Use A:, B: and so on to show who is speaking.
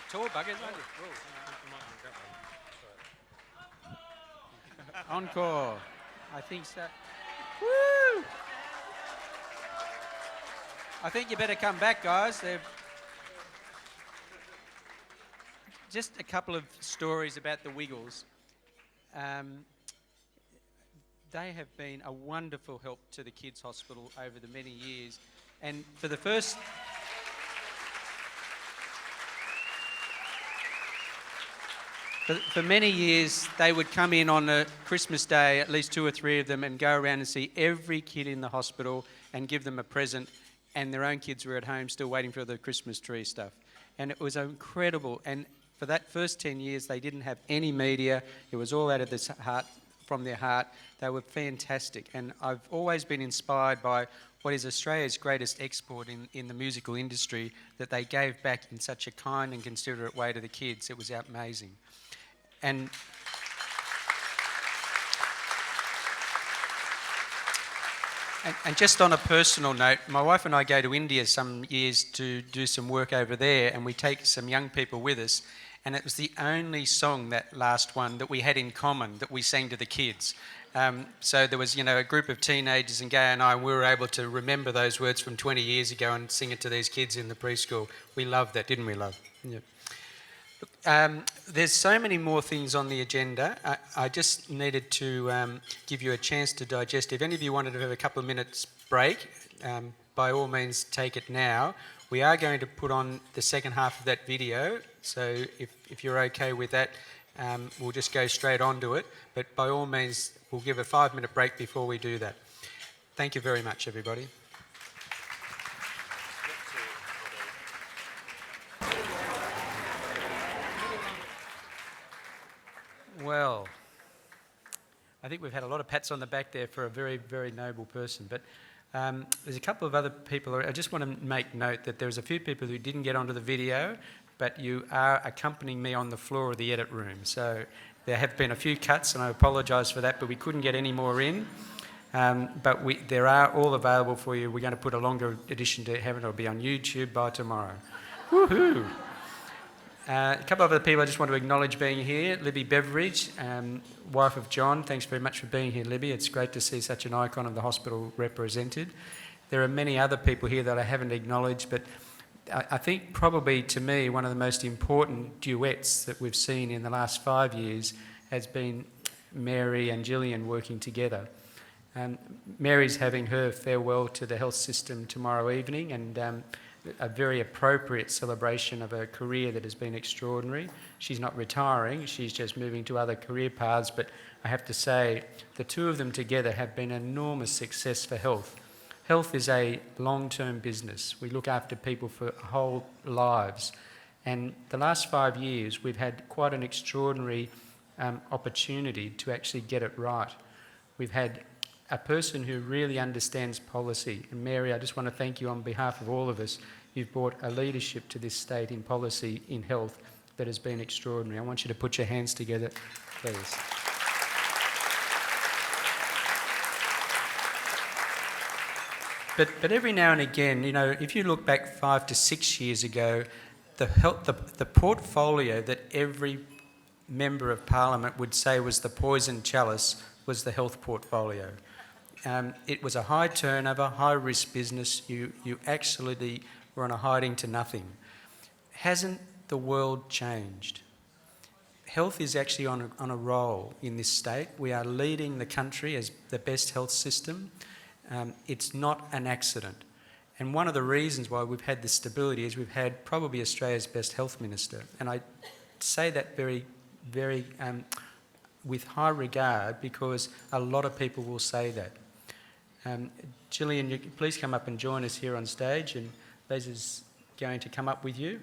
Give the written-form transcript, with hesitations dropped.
A: tall buggers, aren't you? Encore. I think so. Woo! I think you better come back, guys. Just a couple of stories about the Wiggles. They have been a wonderful help to the Kids Hospital over the many years. And for the first... For many years, they would come in on a Christmas Day, at least 2 or 3 of them, and go around and see every kid in the hospital and give them a present, and their own kids were at home still waiting for the Christmas tree stuff. And it was incredible. And for that first 10 years, they didn't have any media. It was all out of this heart, from their heart. They were fantastic. And I've always been inspired by what is Australia's greatest export in the musical industry, that they gave back in such a kind and considerate way to the kids. It was amazing. And just on a personal note, my wife and I go to India some years to do some work over there, and we take some young people with us, and it was the only song, that last one, that we had in common, that we sang to the kids. So there was, a group of teenagers, and Gay and I, we were able to remember those words from 20 years ago and sing it to these kids in the preschool. We loved that, didn't we, love? Yeah. There's so many more things on the agenda. I just needed to give you a chance to digest. If any of you wanted to have a couple of minutes break, by all means take it now. We are going to put on the second half of that video, so if you're okay with that, we'll just go straight on to it. But by all means, we'll give a 5-minute break before we do that. Thank you very much, everybody. Well, I think we've had a lot of pats on the back there for a very, very noble person. But there's a couple of other people. I just want to make note that there's a few people who didn't get onto the video, but you are accompanying me on the floor of the edit room. So there have been a few cuts, and I apologise for that, but we couldn't get any more in. But there are all available for you. We're going to put a longer edition to heaven. It'll be on YouTube by tomorrow. Woohoo! A couple of other people I just want to acknowledge being here. Libby Beveridge, wife of John. Thanks very much for being here, Libby. It's great to see such an icon of the hospital represented. There are many other people here that I haven't acknowledged, but I think probably to me one of the most important duets that we've seen in the last 5 years has been Mary and Gillian working together. Mary's having her farewell to the health system tomorrow evening, and a very appropriate celebration of a career that has been extraordinary. She's not retiring, she's just moving to other career paths, but I have to say the two of them together have been an enormous success for health. Health is a long-term business. We look after people for whole lives. And the last 5 years, we've had quite an extraordinary opportunity to actually get it right. We've had a person who really understands policy. And Mary, I just want to thank you on behalf of all of us. You've brought a leadership to this state in policy, in health, that has been extraordinary. I want you to put your hands together, please. But every now and again, if you look back 5 to 6 years ago, the portfolio that every member of Parliament would say was the poison chalice was the health portfolio. It was a high turnover, high risk business. You actually were on a hiding to nothing. Hasn't the world changed? Health is actually on a roll in this state. We are leading the country as the best health system. It's not an accident. And one of the reasons why we've had this stability is we've had probably Australia's best health minister. And I say that very, very with high regard, because a lot of people will say that. Gillian, please come up and join us here on stage, and Les is going to come up with you.